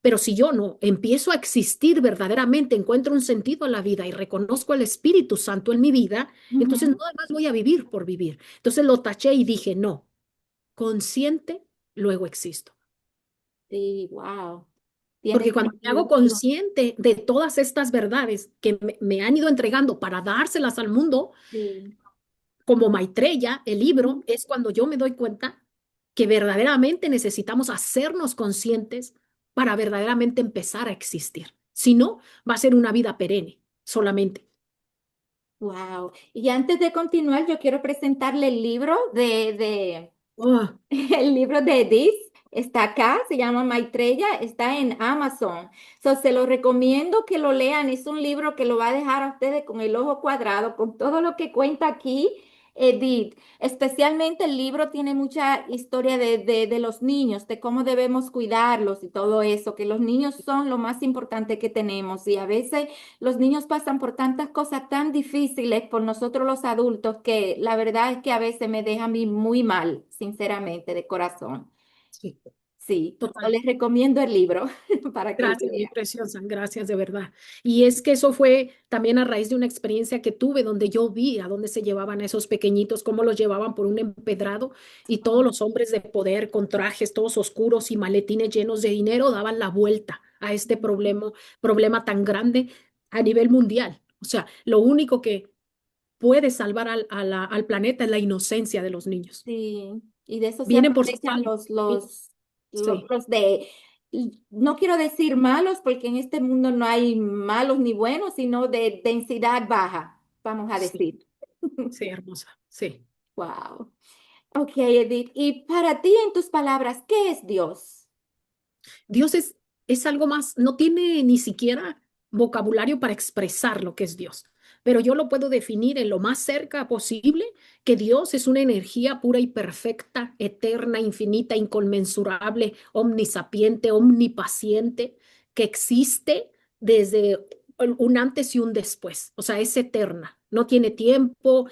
Pero si yo no empiezo a existir verdaderamente, encuentro un sentido a la vida y reconozco el Espíritu Santo en mi vida, entonces Ujú. nada más voy a vivir por vivir. Entonces lo taché y dije, no, consciente, luego existo. Sí, wow. Tiene Porque cuando me hago sentido. consciente de todas estas verdades que me han ido entregando para dárselas al mundo, Sí. como Maitreya, el libro, Ujú. es cuando yo me doy cuenta que verdaderamente necesitamos hacernos conscientes para verdaderamente empezar a existir. Si no, va a ser una vida perenne solamente. Wow. Y antes de continuar, yo quiero presentarle el libro Oh, el libro de Edith. Está acá, se llama Maitreya, está en Amazon. So, se lo recomiendo que lo lean. Es un libro que lo va a dejar a ustedes con el ojo cuadrado, con todo lo que cuenta aquí, Edith. Especialmente el libro tiene mucha historia de los niños, de cómo debemos cuidarlos y todo eso, que los niños son lo más importante que tenemos. Y a veces los niños pasan por tantas cosas tan difíciles por nosotros los adultos que la verdad es que a veces me deja a mí muy mal, sinceramente, de corazón. sí, Sí, yo total. les recomiendo el libro para que lo Gracias, mi lean. preciosa, gracias de verdad. Y es que eso fue también a raíz de una experiencia que tuve donde yo vi a dónde se llevaban esos pequeñitos, cómo los llevaban por un empedrado y todos Oh, los hombres de poder con trajes todos oscuros y maletines llenos de dinero daban la vuelta a este problema tan grande a nivel mundial. O sea, lo único que puede salvar al planeta es la inocencia de los niños. sí, y de eso se Vienen por sus aprovechan padres. Sí, sí, los de, no quiero decir malos, porque en este mundo no hay malos ni buenos, sino de densidad baja, vamos a sí, decir. sí, hermosa, sí. Wow. Ok, Edith. Y para ti, en tus palabras, ¿qué es Dios? Dios es algo más, no tiene ni siquiera vocabulario para expresar lo que es Dios, pero yo lo puedo definir en lo más cerca posible, que Dios es una energía pura y perfecta, eterna, infinita, inconmensurable, omnisapiente, omnipaciente, que existe desde un antes y un después, o sea, es eterna, no tiene tiempo,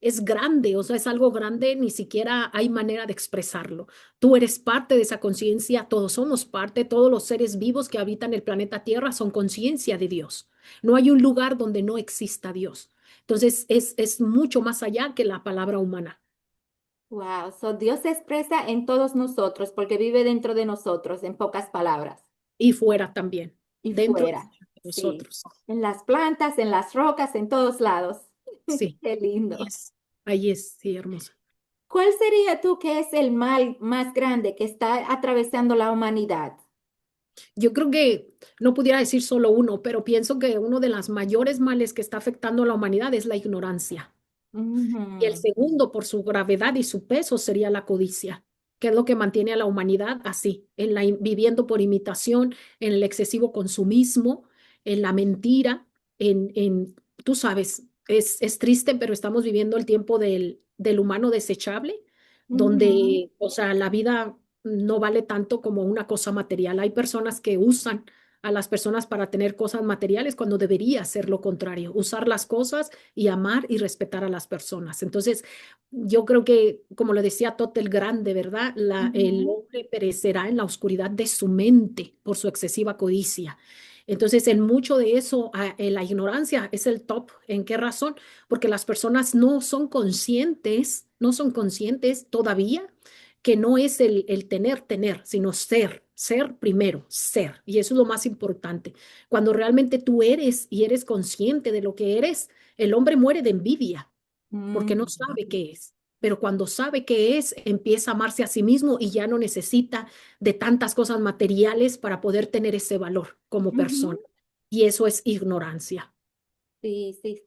es grande, o sea, es algo grande, ni siquiera hay manera de expresarlo. Tú eres parte de esa conciencia, todos somos parte, todos los seres vivos que habitan el planeta Tierra son conciencia de Dios. No hay un lugar donde no exista Dios. Entonces es mucho más allá que la palabra humana. Wow, so Dios se expresa en todos nosotros porque vive dentro de nosotros, en pocas palabras, Y fuera también, y dentro fuera. de Sí, nosotros. en las plantas, en las rocas, en todos lados. Sí, Qué lindo. ahí es, sí, hermosa. ¿Cuál sería tú que es el mal más grande que está atravesando la humanidad? Yo creo que no pudiera decir solo uno, pero pienso que uno de los mayores males que está afectando a la humanidad es la ignorancia. Y el Ujú, segundo, por su gravedad y su peso, sería la codicia, que es lo que mantiene a la humanidad así, viviendo por imitación, en el excesivo consumismo, en la mentira, tú sabes, es triste, pero estamos viviendo el tiempo del humano desechable, ujú, donde, o sea, la vida no vale tanto como una cosa material. Hay personas que usan a las personas para tener cosas materiales cuando debería ser lo contrario, usar las cosas y amar y respetar a las personas. Entonces, yo creo que, como lo decía Tote el Grande, ¿verdad? El ujú, hombre perecerá en la oscuridad de su mente por su excesiva codicia. Entonces, en mucho de eso, la ignorancia es el top. ¿En qué razón? Porque las personas no son conscientes todavía que no es el tener, sino ser primero, ser. Y eso es lo más importante. Cuando realmente tú eres y eres consciente de lo que eres, el hombre muere de envidia porque no sabe ujú, qué es. Pero cuando sabe qué es, empieza a amarse a sí mismo y ya no necesita de tantas cosas materiales para poder tener ese valor como persona. ujú. Y eso es ignorancia. Sí, sí,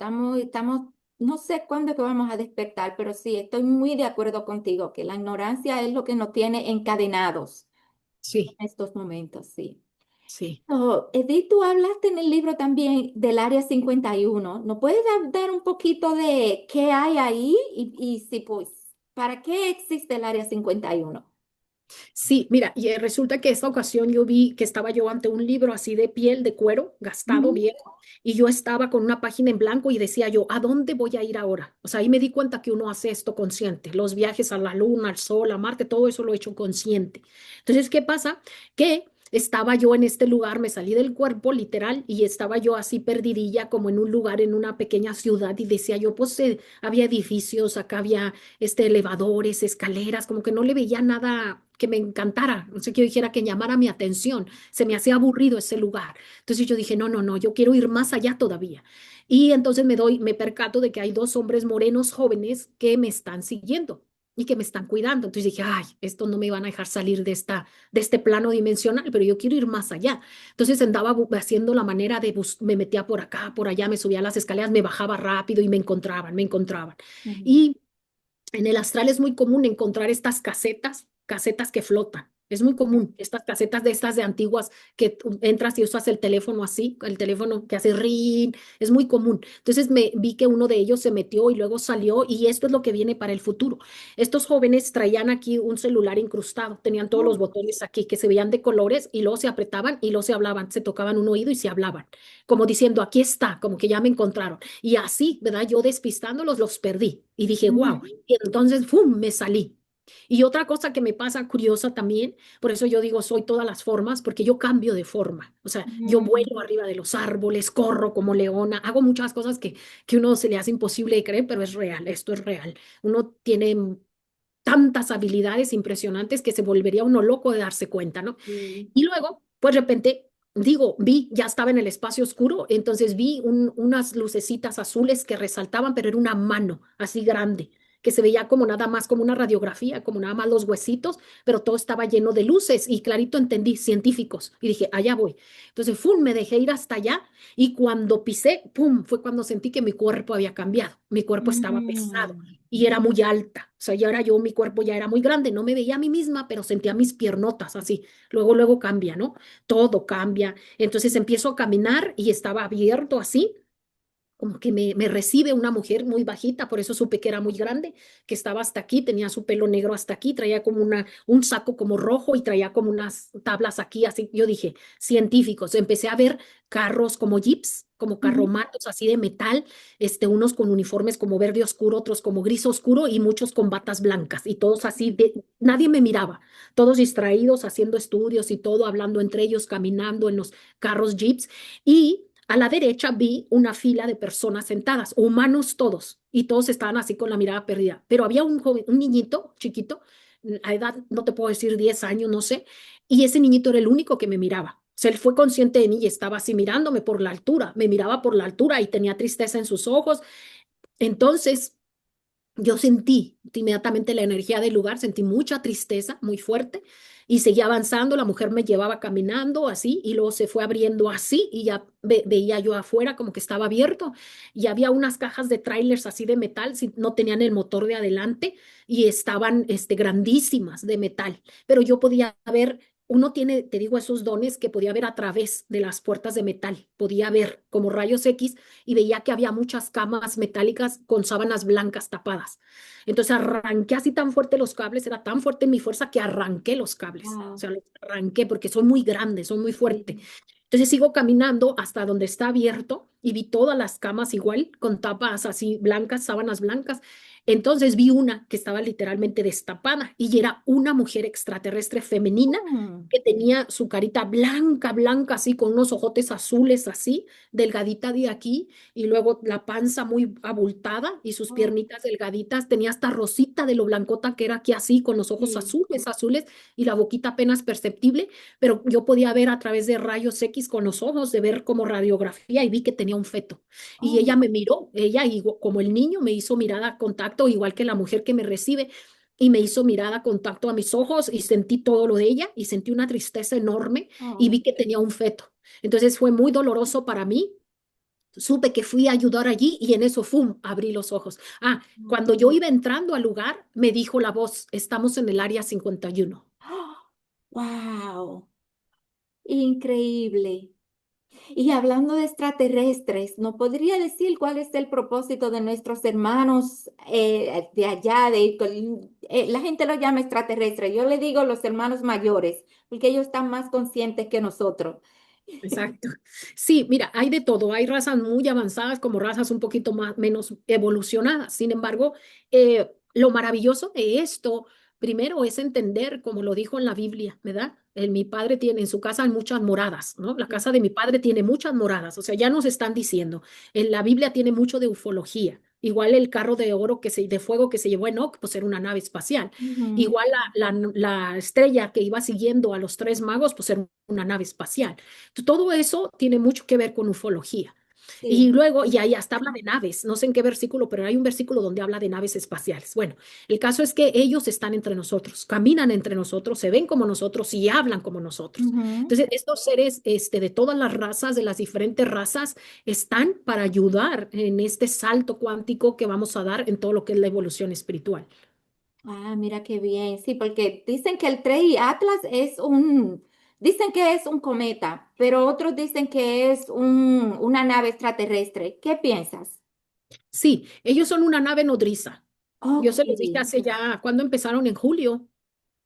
no sé cuándo es que vamos a despertar, pero sí, estoy muy de acuerdo contigo, que la ignorancia es lo que nos tiene encadenados Sí, en estos momentos, sí. sí. Oh, Edith, tú hablaste en el libro también del Área 51. ¿No puedes dar un poquito de qué hay ahí y si pues, para qué existe el Área 51? Sí, mira, y resulta que esta ocasión yo vi que estaba yo ante un libro así de piel, de cuero, gastado, Ujú, viejo, y yo estaba con una página en blanco y decía yo, ¿a dónde voy a ir ahora? O sea, ahí me di cuenta que uno hace esto consciente, los viajes a la luna, al sol, a Marte, todo eso lo he hecho consciente. Entonces, ¿qué pasa? Que estaba yo en este lugar, me salí del cuerpo literal y estaba yo así perdidilla como en un lugar, en una pequeña ciudad y decía yo, pues había edificios, acá había elevadores, escaleras, como que no le veía nada que me encantara, no sé, que yo dijera que llamara mi atención, se me hacía aburrido ese lugar. Entonces yo dije, no, no, no, yo quiero ir más allá todavía. Y entonces me percato de que hay dos hombres morenos jóvenes que me están siguiendo y que me están cuidando. Entonces dije, ay, esto no me van a dejar salir de este plano dimensional, pero yo quiero ir más allá. Entonces andaba haciendo la manera de, me metía por acá, por allá, me subía a las escaleras, me bajaba rápido y me encontraban, me encontraban. Ujú. Y en el astral es muy común encontrar estas casetas, casetas que flotan. Es muy común, estas casetas de estas de antiguas que tú entras y usas el teléfono así, el teléfono que hace ring, es muy común. Entonces me vi que uno de ellos se metió y luego salió y esto es lo que viene para el futuro. Estos jóvenes traían aquí un celular incrustado, tenían todos los Oh. botones aquí que se veían de colores y luego se apretaban y luego se hablaban, se tocaban un oído y se hablaban, como diciendo, aquí está, como que ya me encontraron. Y así, ¿verdad? Yo despistándolos los perdí y dije, wow. Ujú. Y entonces, ¡fum!, me salí. Y otra cosa que me pasa curiosa también, por eso yo digo, soy todas las formas, porque yo cambio de forma. O sea, yo Mm. vuelo arriba de los árboles, corro como leona, hago muchas cosas que uno se le hace imposible de creer, pero es real, esto es real. Uno tiene tantas habilidades impresionantes que se volvería uno loco de darse cuenta, ¿no? Sí. Y luego, pues de repente, digo, ya estaba en el espacio oscuro, entonces vi unas lucecitas azules que resaltaban, pero era una mano así grande, que se veía como nada más como una radiografía, como nada más los huesitos, pero todo estaba lleno de luces y clarito entendí, científicos. Y dije, allá voy. Entonces, ¡fum!, me dejé ir hasta allá y cuando pisé, ¡pum!, fue cuando sentí que mi cuerpo había cambiado. Mi cuerpo estaba pesado Mm. y era muy alta. O sea, ya era yo, mi cuerpo ya era muy grande, no me veía a mí misma, pero sentía mis piernotas así. Luego cambia, ¿no? Todo cambia. Entonces empiezo a caminar y estaba abierto así, como que me recibe una mujer muy bajita, por eso supe que era muy grande, que estaba hasta aquí, tenía su pelo negro hasta aquí, traía como un saco como rojo y traía como unas tablas aquí, así. Yo dije, científicos, empecé a ver carros como jeeps, como Ujú. carromatos así de metal, unos con uniformes como verde oscuro, otros como gris oscuro y muchos con batas blancas y todos así, nadie me miraba, todos distraídos haciendo estudios y todo, hablando entre ellos, caminando en los carros jeeps y a la derecha vi una fila de personas sentadas, humanos todos, y todos estaban así con la mirada perdida. Pero había un joven, un niñito chiquito, a edad, no te puedo decir 10 años, no sé, y ese niñito era el único que me miraba. O sea, él fue consciente de mí y estaba así mirándome por la altura, me miraba por la altura y tenía tristeza en sus ojos. Entonces, yo sentí inmediatamente la energía del lugar, sentí mucha tristeza, muy fuerte, y seguía avanzando, la mujer me llevaba caminando así, y luego se fue abriendo así, y ya veía yo afuera como que estaba abierto, y había unas cajas de trailers así de metal, no tenían el motor de adelante, y estaban grandísimas de metal, pero yo podía ver. Uno tiene, te digo, esos dones que podía ver a través de las puertas de metal, podía ver como rayos X y veía que había muchas camas metálicas con sábanas blancas tapadas. Entonces arranqué así tan fuerte los cables, era tan fuerte mi fuerza que arranqué los cables. O Wow. sea, los arranqué porque son muy grandes, son muy fuertes. Sí. Entonces sigo caminando hasta donde está abierto y vi todas las camas igual, con tapas así blancas, sábanas blancas. Entonces vi una que estaba literalmente destapada y era una mujer extraterrestre femenina Mm. que tenía su carita blanca, blanca, así, con unos ojotes azules así, delgadita de aquí, y luego la panza muy abultada y sus Oh. piernitas delgaditas. Tenía hasta rosita de lo blancota que era aquí así, con los ojos Sí. azules, azules, y la boquita apenas perceptible, pero yo podía ver a través de rayos X con los ojos, de ver como radiografía, y vi que tenía un feto. Y Oh. ella me miró, ella, como el niño, me hizo mirada contacto, igual que la mujer que me recibe, y me hizo mirada contacto a mis ojos y sentí todo lo de ella y sentí una tristeza enorme y Oh. vi que tenía un feto. Entonces fue muy doloroso para mí. Supe que fui a ayudar allí y en eso, ¡fum!, abrí los ojos. Ah, cuando yo iba entrando al lugar, me dijo la voz, estamos en el área 51. Wow. Increíble. Y hablando de extraterrestres, ¿no podría decir cuál es el propósito de nuestros hermanos de allá? La gente lo llama extraterrestre, yo le digo los hermanos mayores, porque ellos están más conscientes que nosotros. Exacto. Sí, mira, hay de todo. Hay razas muy avanzadas como razas un poquito más, menos evolucionadas. Sin embargo, lo maravilloso de esto, primero, es entender, como lo dijo en la Biblia, ¿verdad? Mi padre tiene en su casa muchas moradas, ¿no? La casa de mi padre tiene muchas moradas, o sea, ya nos están diciendo, en la Biblia tiene mucho de ufología. Igual el carro de oro de fuego que se llevó Enoch, pues era una nave espacial. Ujú. Igual la estrella que iba siguiendo a los tres magos, pues era una nave espacial. Todo eso tiene mucho que ver con ufología. Y Sí. luego, y ahí hasta habla de naves, no sé en qué versículo, pero hay un versículo donde habla de naves espaciales. Bueno, el caso es que ellos están entre nosotros, caminan entre nosotros, se ven como nosotros y hablan como nosotros. Ujú. Entonces, estos seres de todas las razas, de las diferentes razas, están para ayudar en este salto cuántico que vamos a dar en todo lo que es la evolución espiritual. Ah, mira qué bien. Sí, porque dicen que el 3 Atlas dicen que es un cometa, pero otros dicen que es una nave extraterrestre. ¿Qué piensas? Sí, ellos son una nave nodriza. Yo Ok, se los dije hace ya, cuando empezaron en julio.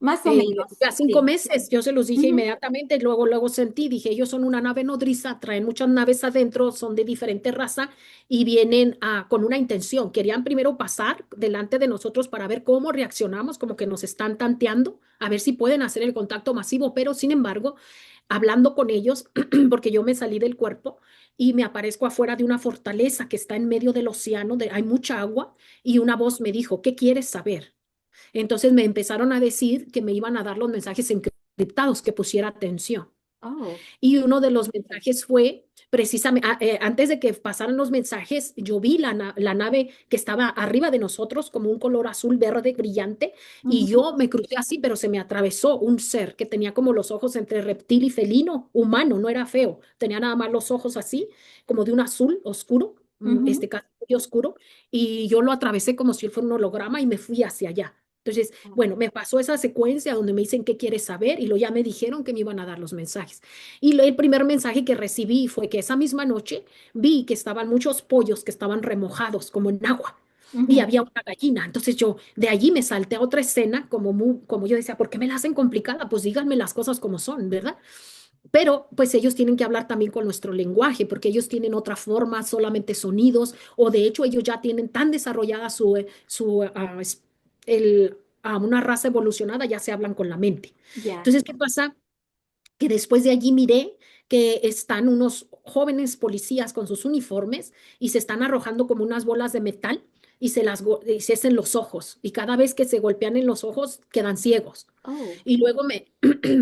más o menos, Ya cinco sí. meses, yo se los dije Ujú, inmediatamente, luego sentí, dije, ellos son una nave nodriza, traen muchas naves adentro, son de diferente raza y vienen con una intención. Querían primero pasar delante de nosotros para ver cómo reaccionamos, como que nos están tanteando, a ver si pueden hacer el contacto masivo, pero sin embargo, hablando con ellos, porque yo me salí del cuerpo y me aparezco afuera de una fortaleza que está en medio del océano, hay mucha agua, y una voz me dijo, ¿qué quieres saber? Entonces me empezaron a decir que me iban a dar los mensajes encriptados, que pusiera atención. oh, Y uno de los mensajes fue precisamente, antes de que pasaran los mensajes, yo vi la nave que estaba arriba de nosotros como un color azul verde brillante y ujú, yo me crucé así, pero se me atravesó un ser que tenía como los ojos entre reptil y felino, humano, no era feo, tenía nada más los ojos así, como de un azul oscuro, ujú. casi muy oscuro, y yo lo atravesé como si él fuera un holograma y me fui hacia allá. Entonces, Ah, bueno, me pasó esa secuencia donde me dicen qué quieres saber y luego ya me dijeron que me iban a dar los mensajes. Y el primer mensaje que recibí fue que esa misma noche vi que estaban muchos pollos que estaban remojados como en agua y ujú, había una gallina. Entonces yo de allí me salté a otra escena como yo decía, ¿por qué me la hacen complicada? Pues díganme las cosas como son, ¿verdad? Pero pues ellos tienen que hablar también con nuestro lenguaje, porque ellos tienen otra forma, solamente sonidos, o de hecho ellos ya tienen tan desarrollada una raza evolucionada, ya se hablan con la mente. ya. Entonces, ¿qué pasa? Que después de allí miré que están unos jóvenes policías con sus uniformes y se están arrojando como unas bolas de metal y se hacen los ojos y cada vez que se golpean en los ojos quedan ciegos. Oh, Y luego me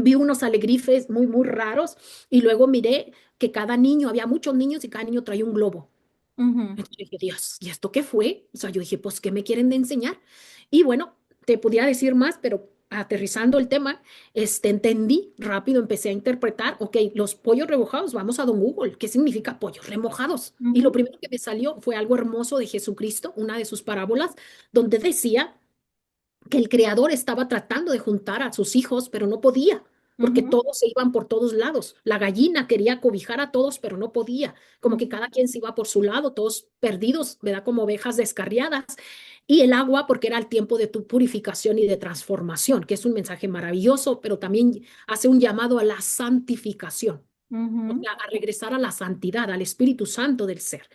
vi unos alegrifes muy, muy raros y luego miré que cada niño, había muchos niños y cada niño traía un globo. ujú, Entonces dije, Dios, ¿y esto qué fue? O sea, yo dije, pues, ¿qué me quieren de enseñar? Y bueno, te podía decir más, pero aterrizando el tema, entendí rápido, empecé a interpretar, ok, los pollos remojados, vamos a Don Google, ¿qué significa pollos remojados? Y lo ujú, primero que me salió fue algo hermoso de Jesucristo, una de sus parábolas, donde decía que el creador estaba tratando de juntar a sus hijos, pero no podía, porque ujú, todos se iban por todos lados. La gallina quería cobijar a todos, pero no podía. Como que ujú, cada quien se iba por su lado, todos perdidos, ¿verdad? Como ovejas descarriadas. Y el agua, porque era el tiempo de tu purificación y de transformación, que es un mensaje maravilloso, pero también hace un llamado a la santificación, o ujú, sea, a regresar a la santidad, al Espíritu Santo del ser.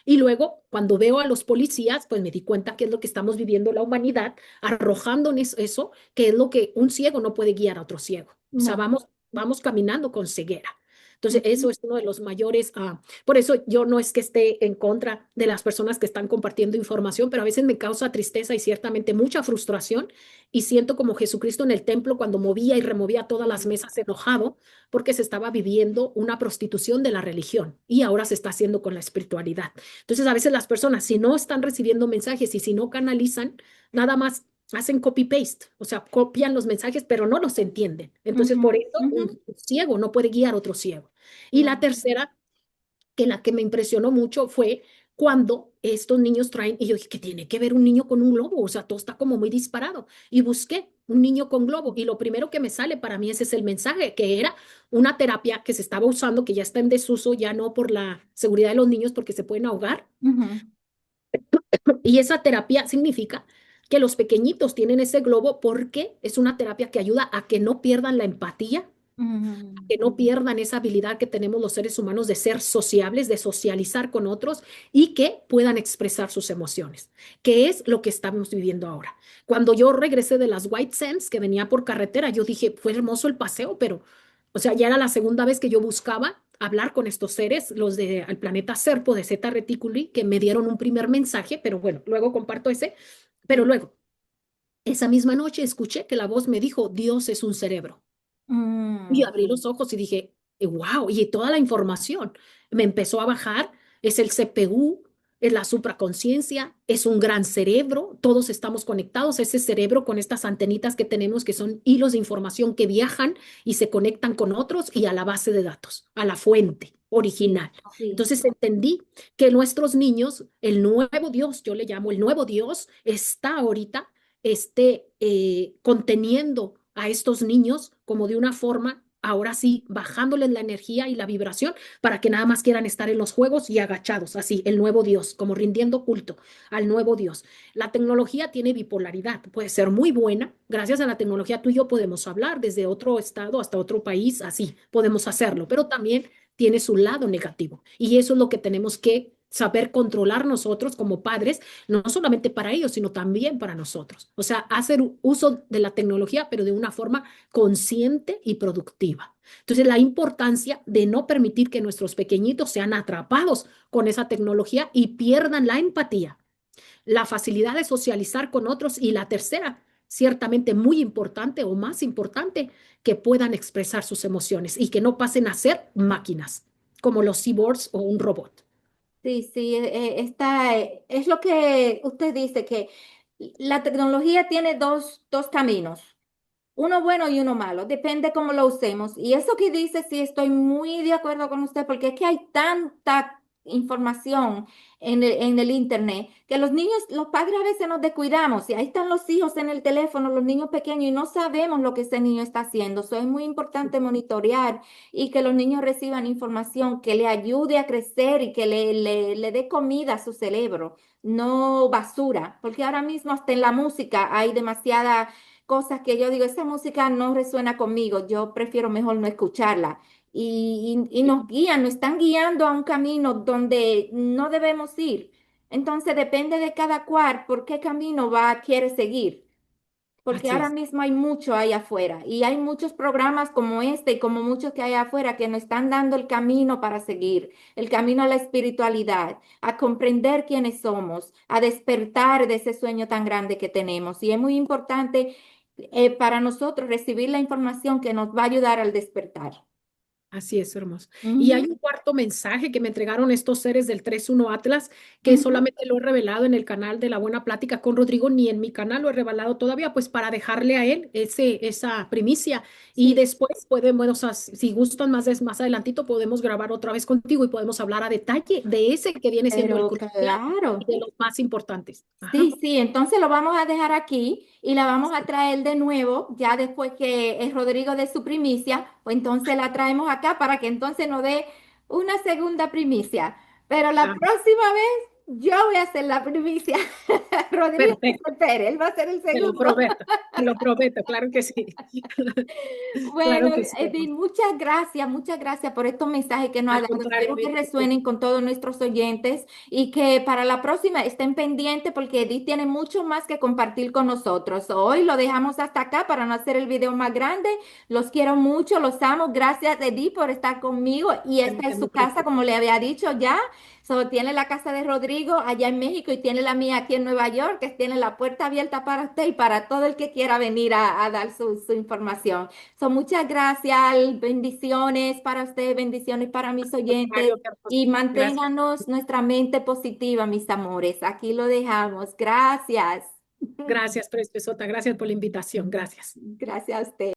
Y luego, cuando veo a los policías, pues me di cuenta que es lo que estamos viviendo la humanidad, arrojando en eso, que es lo que un ciego no puede guiar a otro ciego. O sea, no. vamos caminando con ceguera. Entonces, eso Ujú, es uno de los mayores. Por eso yo no es que esté en contra de las personas que están compartiendo información, pero a veces me causa tristeza y ciertamente mucha frustración. Y siento como Jesucristo en el templo cuando movía y removía todas las mesas enojado porque se estaba viviendo una prostitución de la religión y ahora se está haciendo con la espiritualidad. Entonces, a veces las personas, si no están recibiendo mensajes y si no canalizan, nada más hacen copy-paste, o sea, copian los mensajes, pero no los entienden. Entonces, ujú, por eso ujú, un ciego no puede guiar a otro ciego. Y la claro. tercera, que la que me impresionó mucho fue cuando estos niños traen, y yo dije, ¿qué tiene que ver un niño con un globo? O sea, todo está como muy disparado. Y busqué un niño con globo, y lo primero que me sale para mí ese es el mensaje, que era una terapia que se estaba usando, que ya está en desuso, ya no por la seguridad de los niños, porque se pueden ahogar. Ujú, Y esa terapia significa que los pequeñitos tienen ese globo porque es una terapia que ayuda a que no pierdan la empatía, Mm, Que no pierdan esa habilidad que tenemos los seres humanos de ser sociables, de socializar con otros y que puedan expresar sus emociones, que es lo que estamos viviendo ahora. Cuando yo regresé de las White Sands, que venía por carretera, yo dije, fue hermoso el paseo, pero, o sea, ya era la segunda vez que yo buscaba hablar con estos seres, los de al planeta Serpo de Zeta Reticuli, que me dieron un primer mensaje, pero bueno, luego comparto ese, pero sí. luego, esa misma noche escuché que la voz me dijo, Dios es un cerebro. Y Mm, abrí los ojos y dije, wow, y toda la información me empezó a bajar. Es el CPU, es la supraconciencia, es un gran cerebro, todos estamos conectados, ese cerebro con estas antenitas que tenemos que son hilos de información que viajan y se conectan con otros y a la base de datos, a la fuente sí, original. sí. Entonces entendí que nuestros niños, el nuevo Dios, yo le llamo el nuevo Dios, está ahorita conteniendo a estos niños como de una forma, ahora sí, bajándoles la energía y la vibración para que nada más quieran estar en los juegos y agachados, así, el nuevo Dios, como rindiendo culto al nuevo Dios. La tecnología tiene bipolaridad, puede ser muy buena. Gracias a la tecnología tú y yo podemos hablar desde otro estado hasta otro país, así, podemos hacerlo, pero también tiene su lado negativo. Y eso es lo que tenemos que saber controlar nosotros como padres, no solamente para ellos, sino también para nosotros. O sea, hacer uso de la tecnología, pero de una forma consciente y productiva. Entonces, la importancia de no permitir que nuestros pequeñitos sean atrapados con esa tecnología y pierdan la empatía, la facilidad de socializar con otros y la tercera, ciertamente muy importante o más importante, que puedan expresar sus emociones y que no pasen a ser máquinas, como los cyborgs o un robot. Sí, sí, es lo que usted dice, que la tecnología tiene dos caminos. Uno bueno y uno malo, depende cómo lo usemos. Y eso que dice, sí, estoy muy de acuerdo con usted, porque es que hay tanta información en el internet que los niños, los padres a veces nos descuidamos y ahí están los hijos en el teléfono, los niños pequeños y no sabemos lo que ese niño está haciendo. Eso es muy importante monitorear y que los niños reciban información que le ayude a crecer y que le dé comida a su cerebro, no basura, porque ahora mismo hasta en la música hay demasiada cosas que yo digo, esa música no resuena conmigo, yo prefiero mejor no escucharla. Y nos guían, nos están guiando a un camino donde no debemos ir. Entonces depende de cada cual por qué camino quiere seguir. Porque Así ahora es, mismo hay mucho ahí afuera y hay muchos programas como este y como muchos que hay afuera que nos están dando el camino para seguir, el camino a la espiritualidad, a comprender quiénes somos, a despertar de ese sueño tan grande que tenemos. Y es muy importante para nosotros recibir la información que nos va a ayudar al despertar. así es, hermoso. Y hay Ujú, un cuarto mensaje que me entregaron estos seres del 3-1 Atlas, que ujú. solamente lo he revelado en el canal de La Buena Plática con Rodrigo, ni en mi canal lo he revelado todavía, pues para dejarle a él esa primicia. Y Sí, después podemos, si gustan más adelantito, podemos grabar otra vez contigo y podemos hablar a detalle de ese que viene siendo el pero crucial y claro. de los más importantes. Ajá. Sí, sí, entonces lo vamos a dejar aquí y la vamos a traer de nuevo, ya después que el Rodrigo dé su primicia, o entonces la traemos acá para que entonces nos dé una segunda primicia. Pero la Ah, próxima vez yo voy a hacer la primicia. Rodrigo, no perfecto, se espere, él va a ser el segundo. te lo prometo, claro que sí. Bueno, Claro que sí, Edwin, hermoso. muchas gracias por estos mensajes que nos ha Al dado. contrario, Espero que resuenen con todos nuestros oyentes y que para la próxima estén pendientes porque Edith tiene mucho más que compartir con nosotros. Hoy lo dejamos hasta acá para no hacer el video más grande. Los quiero mucho, los amo. Gracias, Edith, por estar conmigo y esta es mi su casa, preciosa. como le había dicho ya. Tiene la casa de Rodrigo allá en México y tiene la mía aquí en Nueva York, que tiene la puerta abierta para usted y para todo el que quiera venir a dar su información. Muchas gracias, bendiciones para usted, bendiciones para mis oyentes Mario, qué hermoso. y Gracias. manténganos nuestra mente positiva, mis amores. Aquí lo dejamos. Gracias. Gracias, preciosota. Gracias por la invitación. Gracias. Gracias a usted.